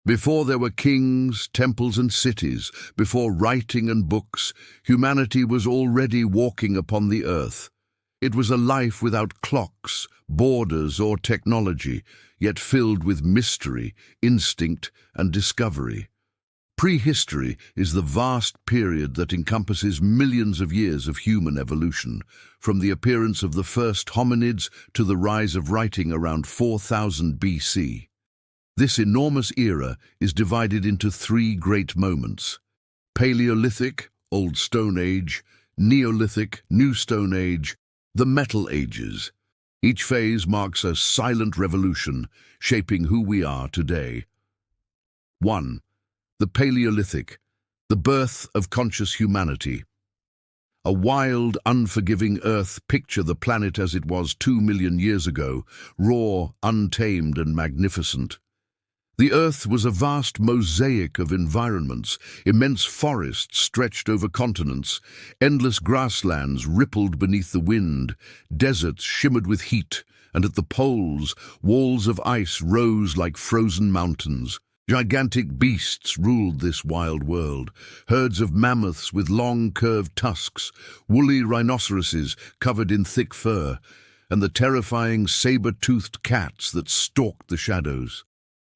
Before there were kings, temples and cities, before writing and books, humanity was already walking upon the earth. It was a life without clocks, borders or technology, yet filled with mystery, instinct and discovery. Prehistory is the vast period that encompasses millions of years of human evolution, from the appearance of the first hominids to the rise of writing around 4000 BC. This enormous era is divided into three great moments: Paleolithic, Old Stone Age; Neolithic, New Stone Age; the Metal Ages. Each phase marks a silent revolution, shaping who we are today. 1. The Paleolithic, the birth of conscious humanity. A wild, unforgiving Earth. Picture the planet as it was 2 million years ago, raw, untamed and magnificent. The Earth was a vast mosaic of environments. Immense forests stretched over continents, endless grasslands rippled beneath the wind, deserts shimmered with heat, and at the poles, walls of ice rose like frozen mountains. Gigantic beasts ruled this wild world: herds of mammoths with long, curved tusks, woolly rhinoceroses covered in thick fur, and the terrifying saber-toothed cats that stalked the shadows.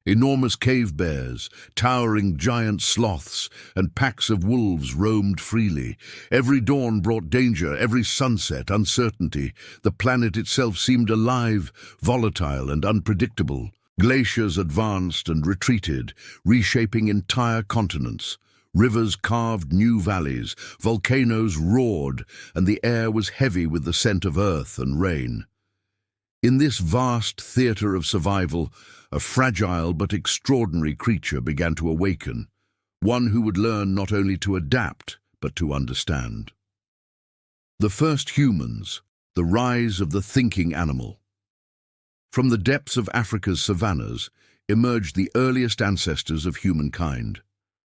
Enormous cave bears, towering giant sloths, and packs of wolves roamed freely. Every dawn brought danger, every sunset uncertainty. The planet itself seemed alive, volatile and unpredictable. Glaciers advanced and retreated, reshaping entire continents. Rivers carved new valleys, volcanoes roared, and the air was heavy with the scent of earth and rain. In this vast theatre of survival, a fragile but extraordinary creature began to awaken, one who would learn not only to adapt, but to understand. The first humans, the rise of the thinking animal. From the depths of Africa's savannas emerged the earliest ancestors of humankind.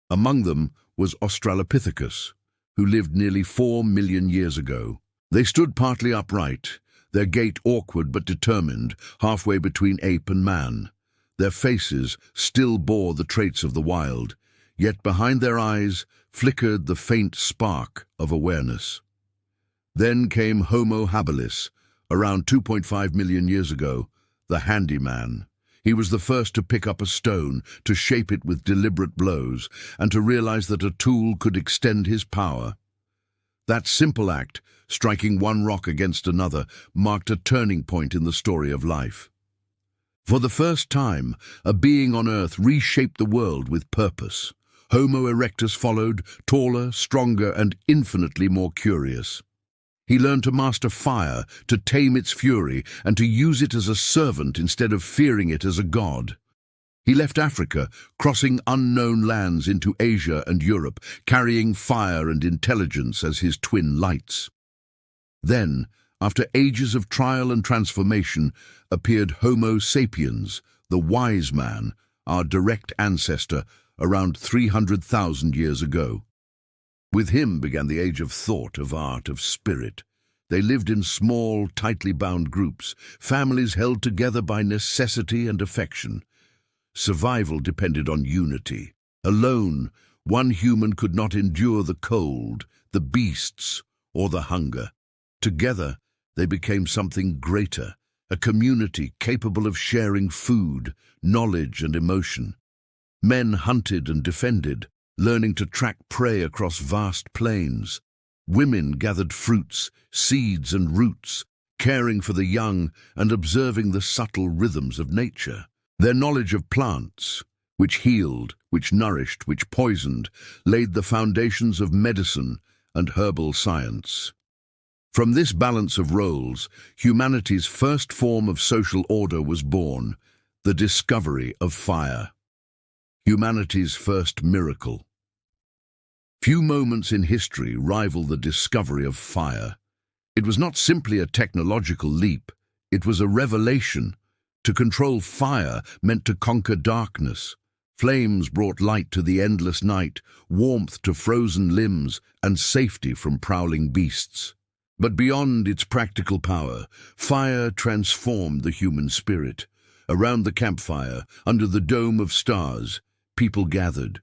Among them was Australopithecus, who lived nearly 4 million years ago. They stood partly upright, their gait awkward but determined, halfway between ape and man. Their faces still bore the traits of the wild, yet behind their eyes flickered the faint spark of awareness. Then came Homo habilis, around 2.5 million years ago, the handyman. He was the first to pick up a stone, to shape it with deliberate blows, and to realize that a tool could extend his power. That simple act, striking one rock against another, marked a turning point in the story of life. For the first time, a being on Earth reshaped the world with purpose. Homo erectus followed, taller, stronger, and infinitely more curious. He learned to master fire, to tame its fury, and to use it as a servant instead of fearing it as a god. He left Africa, crossing unknown lands into Asia and Europe, carrying fire and intelligence as his twin lights. Then, after ages of trial and transformation, appeared Homo sapiens, the wise man, our direct ancestor, around 300,000 years ago. With him began the age of thought, of art, of spirit. They lived in small, tightly bound groups, families held together by necessity and affection. Survival depended on unity. Alone, one human could not endure the cold, the beasts, or the hunger. Together, they became something greater, a community capable of sharing food, knowledge, and emotion. Men hunted and defended, learning to track prey across vast plains. Women gathered fruits, seeds, and roots, caring for the young and observing the subtle rhythms of nature. Their knowledge of plants, which healed, which nourished, which poisoned, laid the foundations of medicine and herbal science. From this balance of roles, humanity's first form of social order was born, the discovery of fire. Humanity's first miracle. Few moments in history rival the discovery of fire. It was not simply a technological leap, it was a revelation. To control fire meant to conquer darkness. Flames brought light to the endless night, warmth to frozen limbs, and safety from prowling beasts. But beyond its practical power, fire transformed the human spirit. Around the campfire, under the dome of stars, people gathered.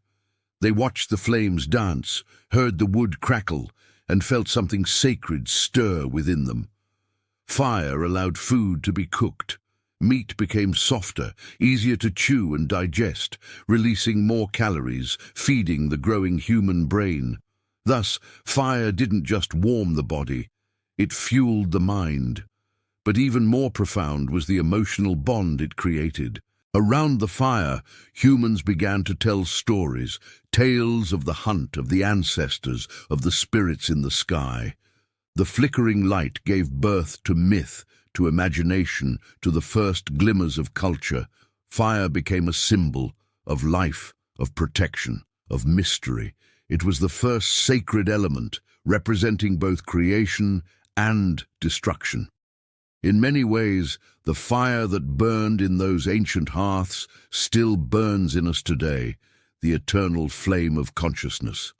They watched the flames dance, heard the wood crackle, and felt something sacred stir within them. Fire allowed food to be cooked. Meat became softer, easier to chew and digest, releasing more calories, feeding the growing human brain. Thus, fire didn't just warm the body, it fueled the mind. But even more profound was the emotional bond it created. Around the fire, humans began to tell stories, tales of the hunt, of the ancestors, of the spirits in the sky. The flickering light gave birth to myth, to imagination, to the first glimmers of culture. Fire became a symbol of life, of protection, of mystery. It was the first sacred element, representing both creation and destruction. In many ways, the fire that burned in those ancient hearths still burns in us today, the eternal flame of consciousness.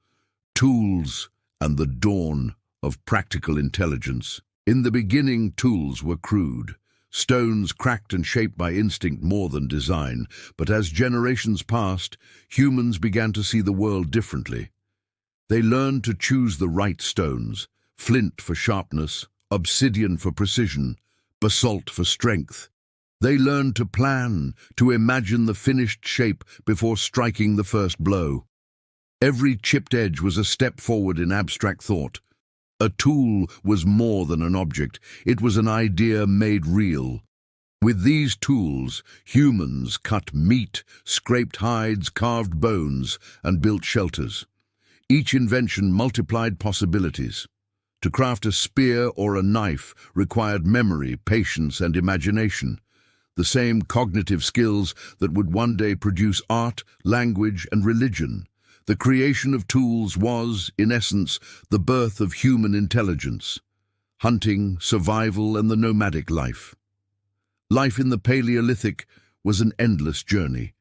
Tools and the dawn of practical intelligence. In the beginning, tools were crude, stones cracked and shaped by instinct more than design. But as generations passed, humans began to see the world differently. They learned to choose the right stones, flint for sharpness, obsidian for precision, basalt for strength. They learned to plan, to imagine the finished shape before striking the first blow. Every chipped edge was a step forward in abstract thought. A tool was more than an object, it was an idea made real. With these tools, humans cut meat, scraped hides, carved bones, and built shelters. Each invention multiplied possibilities. To craft a spear or a knife required memory, patience, and imagination, the same cognitive skills that would one day produce art, language, and religion. The creation of tools was, in essence, the birth of human intelligence. Hunting, survival, and the nomadic life. Life in the Paleolithic was an endless journey.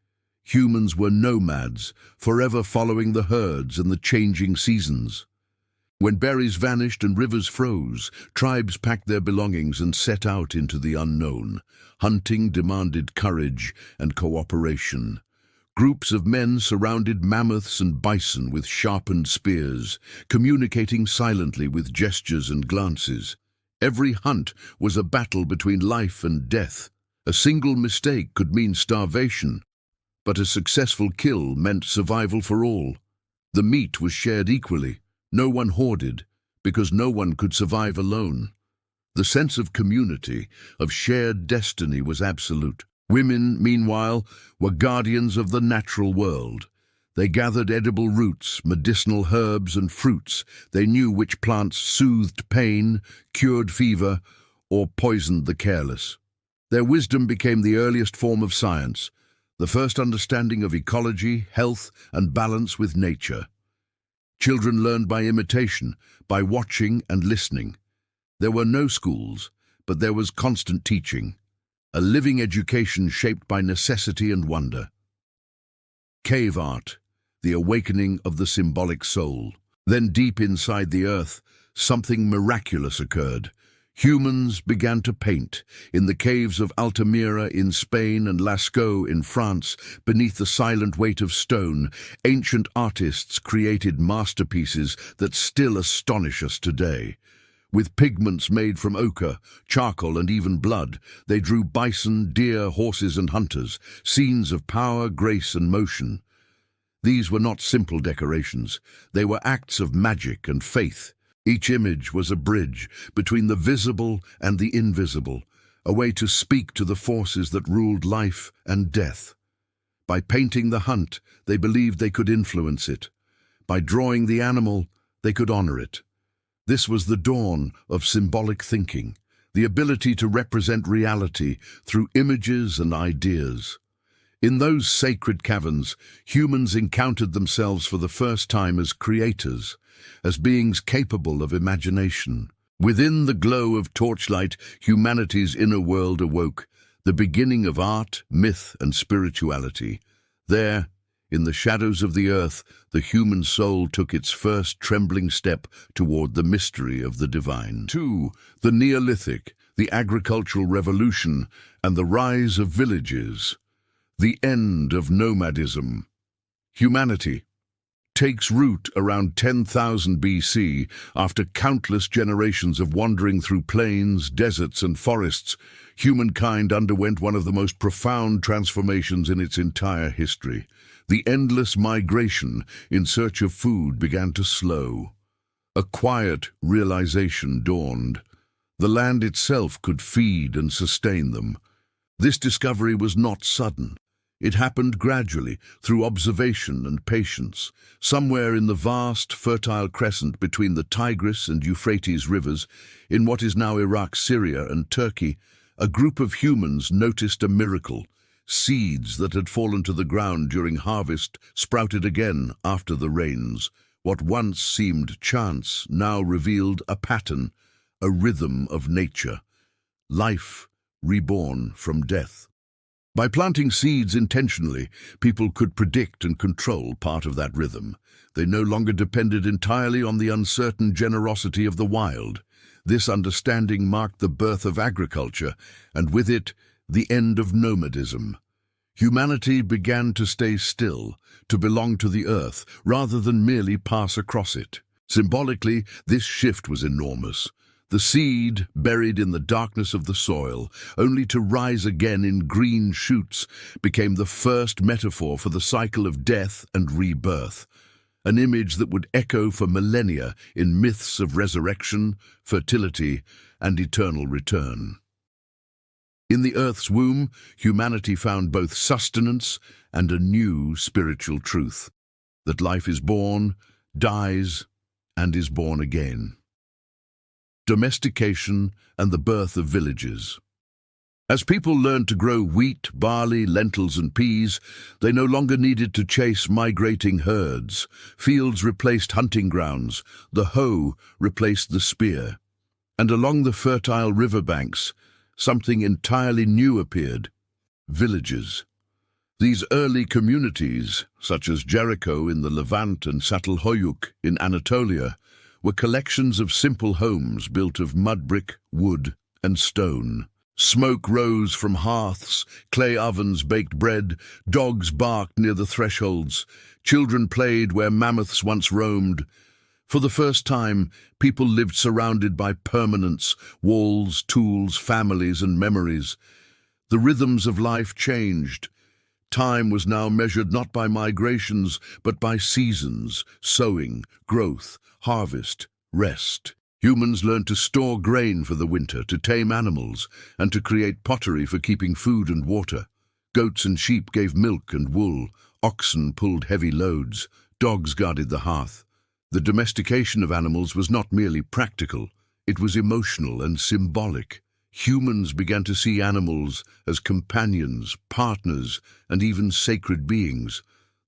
Humans were nomads, forever following the herds and the changing seasons. When berries vanished and rivers froze, tribes packed their belongings and set out into the unknown. Hunting demanded courage and cooperation. Groups of men surrounded mammoths and bison with sharpened spears, communicating silently with gestures and glances. Every hunt was a battle between life and death. A single mistake could mean starvation, but a successful kill meant survival for all. The meat was shared equally. No one hoarded, because no one could survive alone. The sense of community, of shared destiny was absolute. Women, meanwhile, were guardians of the natural world. They gathered edible roots, medicinal herbs and fruits. They knew which plants soothed pain, cured fever, or poisoned the careless. Their wisdom became the earliest form of science, the first understanding of ecology, health, and balance with nature. Children learned by imitation, by watching and listening. There were no schools, but there was constant teaching, a living education shaped by necessity and wonder. Cave art, the awakening of the symbolic soul. Then deep inside the earth, something miraculous occurred. Humans began to paint. In the caves of Altamira in Spain and Lascaux in France, beneath the silent weight of stone, ancient artists created masterpieces that still astonish us today. With pigments made from ochre, charcoal, and even blood, they drew bison, deer, horses, and hunters, scenes of power, grace, and motion. These were not simple decorations. They were acts of magic and faith. Each image was a bridge between the visible and the invisible, a way to speak to the forces that ruled life and death. By painting the hunt, they believed they could influence it. By drawing the animal, they could honor it. This was the dawn of symbolic thinking, the ability to represent reality through images and ideas. In those sacred caverns, humans encountered themselves for the first time as creators, as beings capable of imagination. Within the glow of torchlight, humanity's inner world awoke, the beginning of art, myth, and spirituality. There, in the shadows of the earth, the human soul took its first trembling step toward the mystery of the divine. 2. The Neolithic, the agricultural revolution, and the rise of villages. The end of nomadism. Humanity takes root around 10,000 BC after countless generations of wandering through plains, deserts, and forests. Humankind underwent one of the most profound transformations in its entire history. The endless migration in search of food began to slow. A quiet realization dawned. The land itself could feed and sustain them. This discovery was not sudden. It happened gradually, through observation and patience. Somewhere in the vast, fertile crescent between the Tigris and Euphrates rivers, in what is now Iraq, Syria, and Turkey, a group of humans noticed a miracle. Seeds that had fallen to the ground during harvest sprouted again after the rains. What once seemed chance now revealed a pattern, a rhythm of nature. Life reborn from death. By planting seeds intentionally, people could predict and control part of that rhythm. They no longer depended entirely on the uncertain generosity of the wild. This understanding marked the birth of agriculture, and with it, the end of nomadism. Humanity began to stay still, to belong to the earth, rather than merely pass across it. Symbolically, this shift was enormous. The seed, buried in the darkness of the soil, only to rise again in green shoots, became the first metaphor for the cycle of death and rebirth, an image that would echo for millennia in myths of resurrection, fertility, and eternal return. In the earth's womb, humanity found both sustenance and a new spiritual truth, that life is born, dies, and is born again. Domestication and the birth of villages. As people learned to grow wheat, barley, lentils, and peas, they no longer needed to chase migrating herds. Fields replaced hunting grounds, the hoe replaced the spear. And along the fertile riverbanks, something entirely new appeared: villages. These early communities, such as Jericho in the Levant and Çatalhöyük in Anatolia, were collections of simple homes built of mud brick, wood, and stone. Smoke rose from hearths, clay ovens baked bread, dogs barked near the thresholds, children played where mammoths once roamed. For the first time, people lived surrounded by permanence, walls, tools, families, and memories. The rhythms of life changed. Time was now measured not by migrations, but by seasons: sowing, growth, harvest, rest. Humans learned to store grain for the winter, to tame animals, and to create pottery for keeping food and water. Goats and sheep gave milk and wool, oxen pulled heavy loads, dogs guarded the hearth. The domestication of animals was not merely practical, it was emotional and symbolic. Humans began to see animals as companions, partners, and even sacred beings.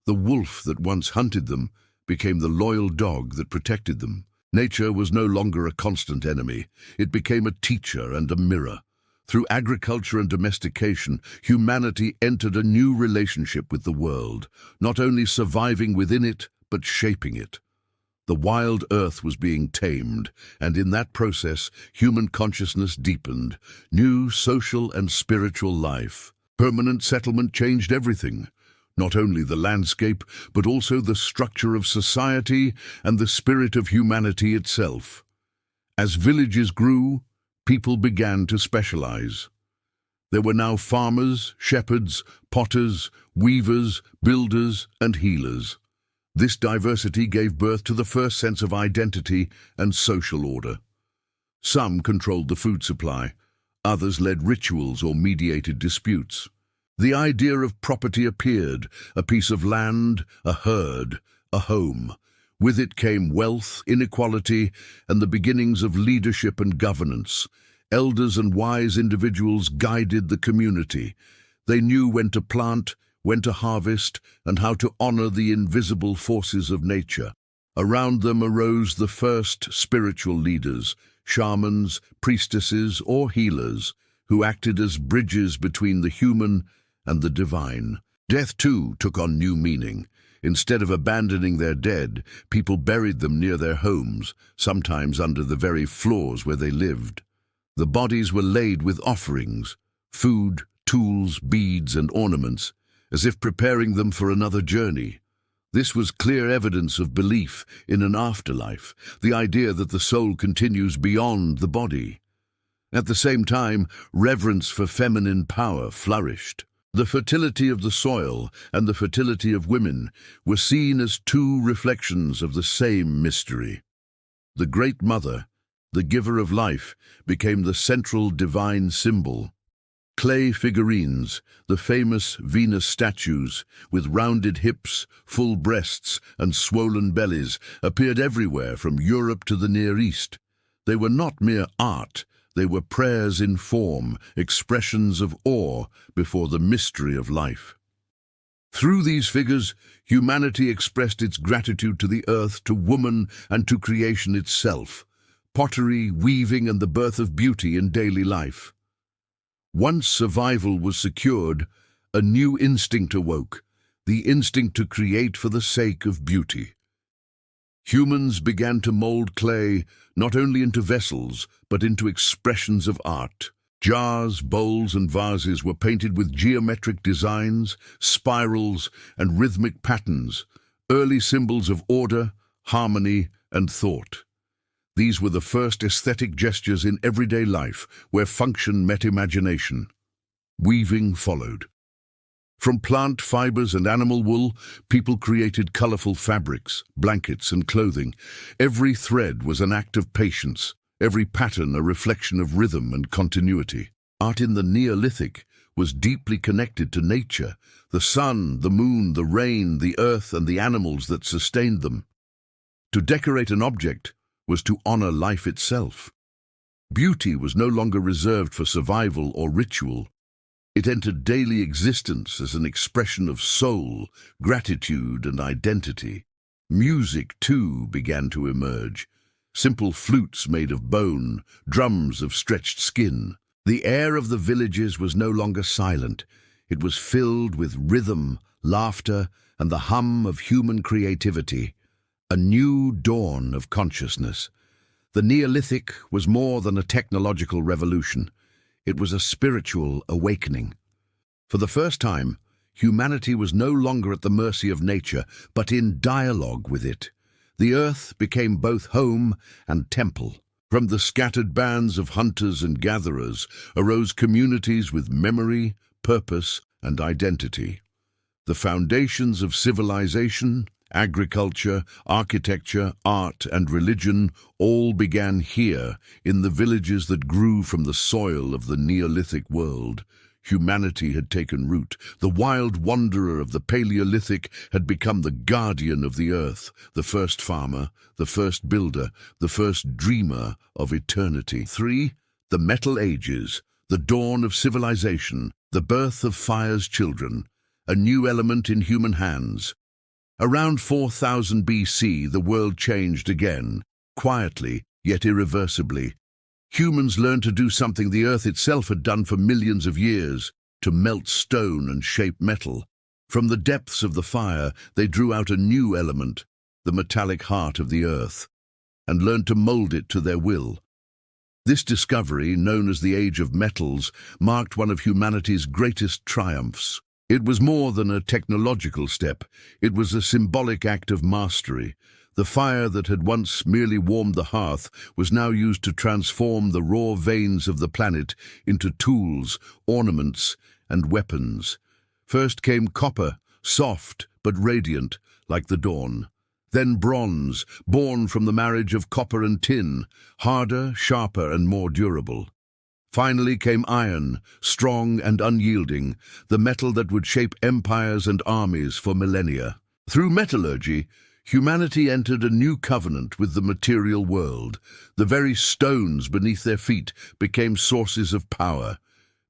The wolf that once hunted them became the loyal dog that protected them. Nature was no longer a constant enemy. It became a teacher and a mirror. Through agriculture and domestication, humanity entered a new relationship with the world, not only surviving within it, but shaping it. The wild earth was being tamed, and in that process, human consciousness deepened. New social and spiritual life. Permanent settlement changed everything. Not only the landscape, but also the structure of society and the spirit of humanity itself. As villages grew, people began to specialize. There were now farmers, shepherds, potters, weavers, builders, and healers. This diversity gave birth to the first sense of identity and social order. Some controlled the food supply, others led rituals or mediated disputes. The idea of property appeared: a piece of land, a herd, a home. With it came wealth, inequality, and the beginnings of leadership and governance. Elders and wise individuals guided the community. They knew when to plant, when to harvest, and how to honor the invisible forces of nature. Around them arose the first spiritual leaders, shamans, priestesses, or healers, who acted as bridges between the human and the divine. Death, too, took on new meaning. Instead of abandoning their dead, people buried them near their homes, sometimes under the very floors where they lived. The bodies were laid with offerings, food, tools, beads, and ornaments, as if preparing them for another journey. This was clear evidence of belief in an afterlife, the idea that the soul continues beyond the body. At the same time, reverence for feminine power flourished. The fertility of the soil and the fertility of women were seen as two reflections of the same mystery. The Great Mother, the giver of life, became the central divine symbol. Clay figurines, the famous Venus statues, with rounded hips, full breasts, and swollen bellies, appeared everywhere from Europe to the Near East. They were not mere art, they were prayers in form, expressions of awe before the mystery of life. Through these figures, humanity expressed its gratitude to the earth, to woman, and to creation itself. Pottery, weaving, and the birth of beauty in daily life. Once survival was secured, a new instinct awoke, the instinct to create for the sake of beauty. Humans began to mold clay not only into vessels, but into expressions of art. Jars, bowls, and vases were painted with geometric designs, spirals, and rhythmic patterns, early symbols of order, harmony, and thought. These were the first aesthetic gestures in everyday life, where function met imagination. Weaving followed. From plant fibers and animal wool, people created colorful fabrics, blankets, and clothing. Every thread was an act of patience, every pattern a reflection of rhythm and continuity. Art in the Neolithic was deeply connected to nature, the sun, the moon, the rain, the earth, and the animals that sustained them. To decorate an object was to honor life itself. Beauty was no longer reserved for survival or ritual. It entered daily existence as an expression of soul, gratitude, and identity. Music, too, began to emerge. Simple flutes made of bone, drums of stretched skin. The air of the villages was no longer silent. It was filled with rhythm, laughter, and the hum of human creativity. A new dawn of consciousness. The Neolithic was more than a technological revolution. It was a spiritual awakening. For the first time, humanity was no longer at the mercy of nature, but in dialogue with it. The earth became both home and temple. From the scattered bands of hunters and gatherers arose communities with memory, purpose, and identity. The foundations of civilization, agriculture, architecture, art, and religion all began here, in the villages that grew from the soil of the Neolithic world. Humanity had taken root. The wild wanderer of the Paleolithic had become the guardian of the earth, the first farmer, the first builder, the first dreamer of eternity. 3. The Metal Ages, the dawn of civilization, the birth of fire's children, a new element in human hands. Around 4000 BC, the world changed again, quietly, yet irreversibly. Humans learned to do something the earth itself had done for millions of years, to melt stone and shape metal. From the depths of the fire, they drew out a new element, the metallic heart of the earth, and learned to mold it to their will. This discovery, known as the Age of Metals, marked one of humanity's greatest triumphs. It was more than a technological step. It was a symbolic act of mastery. The fire that had once merely warmed the hearth was now used to transform the raw veins of the planet into tools, ornaments, and weapons. First came copper, soft but radiant, like the dawn. Then bronze, born from the marriage of copper and tin, harder, sharper, and more durable. Finally came iron, strong and unyielding, the metal that would shape empires and armies for millennia. Through metallurgy, humanity entered a new covenant with the material world. The very stones beneath their feet became sources of power.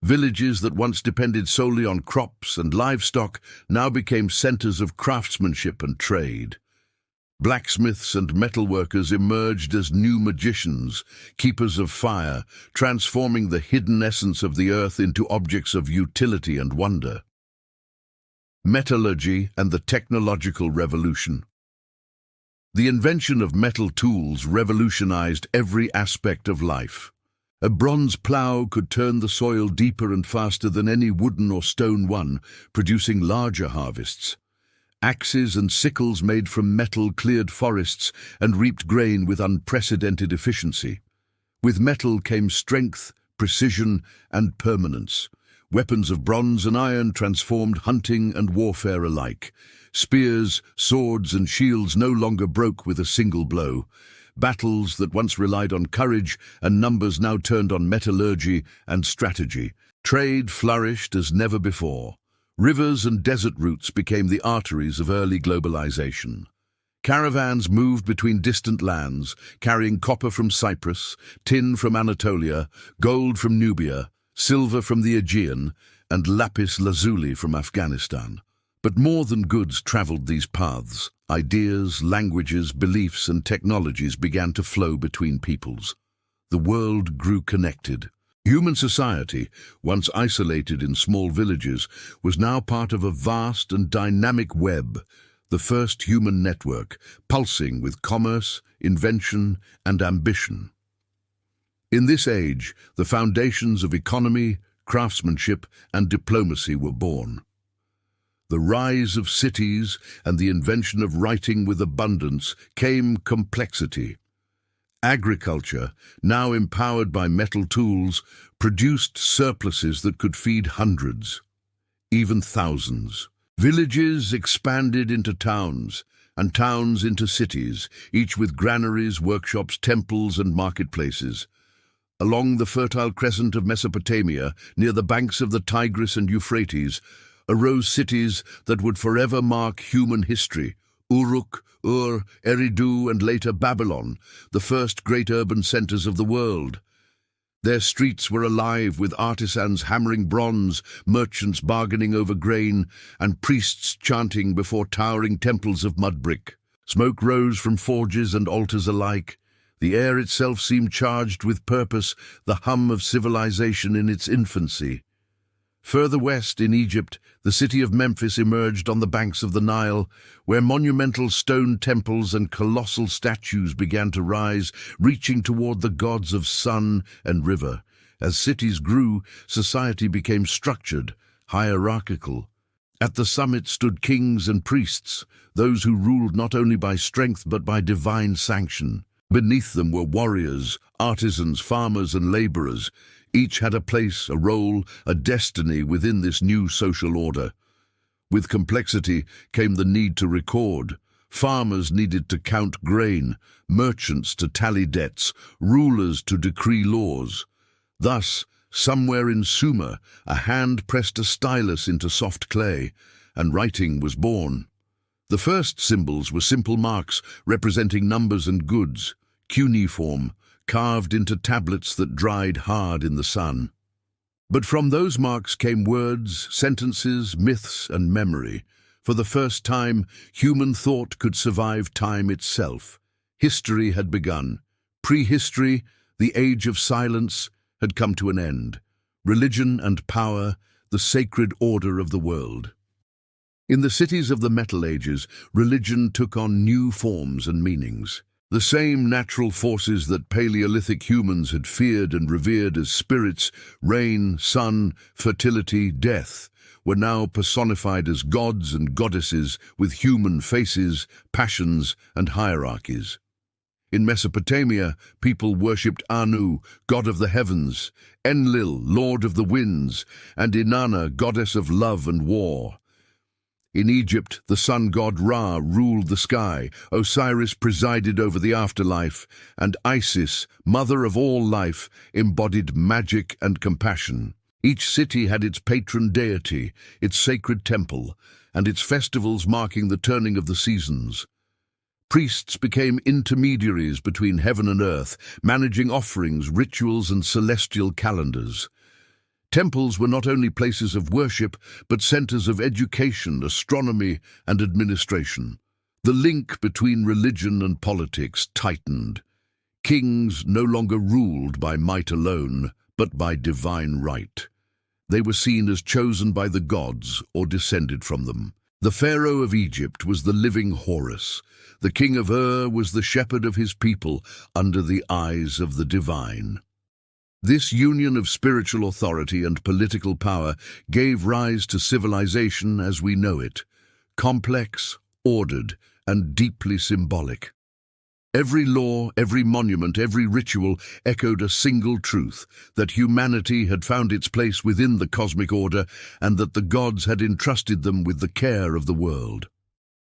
Villages that once depended solely on crops and livestock now became centers of craftsmanship and trade. Blacksmiths and metalworkers emerged as new magicians, keepers of fire, transforming the hidden essence of the earth into objects of utility and wonder. Metallurgy and the technological revolution. The invention of metal tools revolutionized every aspect of life. A bronze plow could turn the soil deeper and faster than any wooden or stone one, producing larger harvests. Axes and sickles made from metal cleared forests and reaped grain with unprecedented efficiency. With metal came strength, precision, and permanence. Weapons of bronze and iron transformed hunting and warfare alike. Spears, swords, and shields no longer broke with a single blow. Battles that once relied on courage and numbers now turned on metallurgy and strategy. Trade flourished as never before. Rivers and desert routes became the arteries of early globalization. Caravans moved between distant lands, carrying copper from Cyprus, tin from Anatolia, gold from Nubia, silver from the Aegean, and lapis lazuli from Afghanistan. But more than goods traveled these paths. Ideas, languages, beliefs, and technologies began to flow between peoples. The world grew connected. Human society, once isolated in small villages, was now part of a vast and dynamic web, the first human network, pulsing with commerce, invention, and ambition. In this age, the foundations of economy, craftsmanship, and diplomacy were born. The rise of cities and the invention of writing with abundance came complexity. Agriculture, now empowered by metal tools, produced surpluses that could feed hundreds, even thousands. Villages expanded into towns, and towns into cities, each with granaries, workshops, temples, and marketplaces. Along the fertile crescent of Mesopotamia, near the banks of the Tigris and Euphrates, arose cities that would forever mark human history. Uruk, Ur, Eridu, and later Babylon, the first great urban centers of the world. Their streets were alive with artisans hammering bronze, merchants bargaining over grain, and priests chanting before towering temples of mud brick. Smoke rose from forges and altars alike. The air itself seemed charged with purpose, the hum of civilization in its infancy. Further west, in Egypt, the city of Memphis emerged on the banks of the Nile, where monumental stone temples and colossal statues began to rise, reaching toward the gods of sun and river. As cities grew, society became structured, hierarchical. At the summit stood kings and priests, those who ruled not only by strength but by divine sanction. Beneath them were warriors, artisans, farmers, and laborers. Each had a place, a role, a destiny within this new social order. With complexity came the need to record. Farmers needed to count grain, merchants to tally debts, rulers to decree laws. Thus, somewhere in Sumer, a hand pressed a stylus into soft clay, and writing was born. The first symbols were simple marks representing numbers and goods, cuneiform, carved into tablets that dried hard in the sun. But from those marks came words, sentences, myths, and memory. For the first time, human thought could survive time itself. History had begun. Prehistory, the age of silence, had come to an end. Religion and power, the sacred order of the world. In the cities of the Metal Ages, religion took on new forms and meanings. The same natural forces that Paleolithic humans had feared and revered as spirits, rain, sun, fertility, death, were now personified as gods and goddesses with human faces, passions, and hierarchies. In Mesopotamia, people worshipped Anu, god of the heavens, Enlil, lord of the winds, and Inanna, goddess of love and war. In Egypt, the sun god Ra ruled the sky, Osiris presided over the afterlife, and Isis, mother of all life, embodied magic and compassion. Each city had its patron deity, its sacred temple, and its festivals marking the turning of the seasons. Priests became intermediaries between heaven and earth, managing offerings, rituals, and celestial calendars. Temples were not only places of worship, but centers of education, astronomy, and administration. The link between religion and politics tightened. Kings no longer ruled by might alone, but by divine right. They were seen as chosen by the gods or descended from them. The Pharaoh of Egypt was the living Horus. The king of Ur was the shepherd of his people under the eyes of the divine. This union of spiritual authority and political power gave rise to civilization as we know it. complex, ordered, and deeply symbolic. Every law, every monument, every ritual echoed a single truth, that humanity had found its place within the cosmic order and that the gods had entrusted them with the care of the world.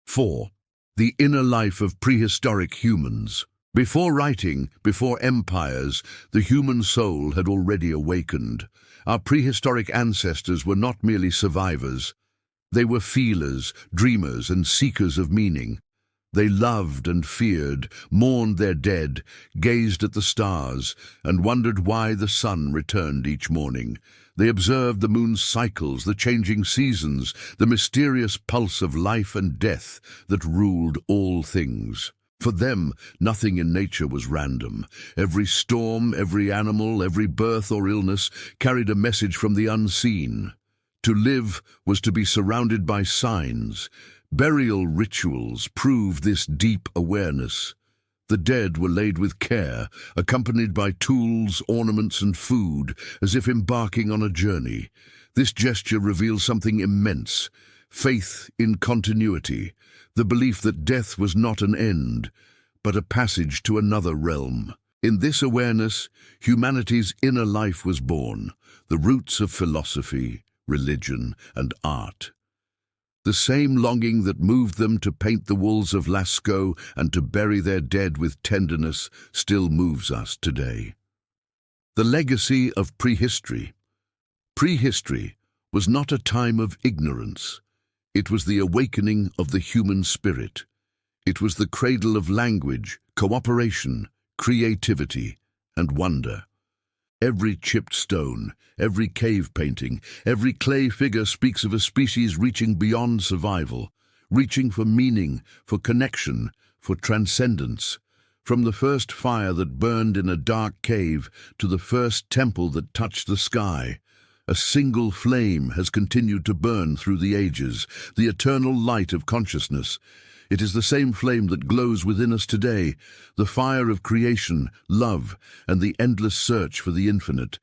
4. The inner life of prehistoric humans. Before writing, before empires, the human soul had already awakened. Our prehistoric ancestors were not merely survivors. They were feelers, dreamers, and seekers of meaning. They loved and feared, mourned their dead, gazed at the stars, and wondered why the sun returned each morning. They observed the moon's cycles, the changing seasons, the mysterious pulse of life and death that ruled all things. For them, nothing in nature was random. Every storm, every animal, every birth or illness carried a message from the unseen. To live was to be surrounded by signs. Burial rituals proved this deep awareness. The dead were laid with care, accompanied by tools, ornaments, and food, as if embarking on a journey. This gesture reveals something immense: faith in continuity, the belief that death was not an end, but a passage to another realm. In this awareness, humanity's inner life was born, the roots of philosophy, religion, and art. The same longing that moved them to paint the walls of Lascaux and to bury their dead with tenderness still moves us today. The legacy of prehistory. Prehistory was not a time of ignorance. It was the awakening of the human spirit. It was the cradle of language, cooperation, creativity, and wonder. Every chipped stone, every cave painting, every clay figure speaks of a species reaching beyond survival, reaching for meaning, for connection, for transcendence. From the first fire that burned in a dark cave to the first temple that touched the sky, a single flame has continued to burn through the ages, the eternal light of consciousness. It is the same flame that glows within us today, the fire of creation, love, and the endless search for the infinite.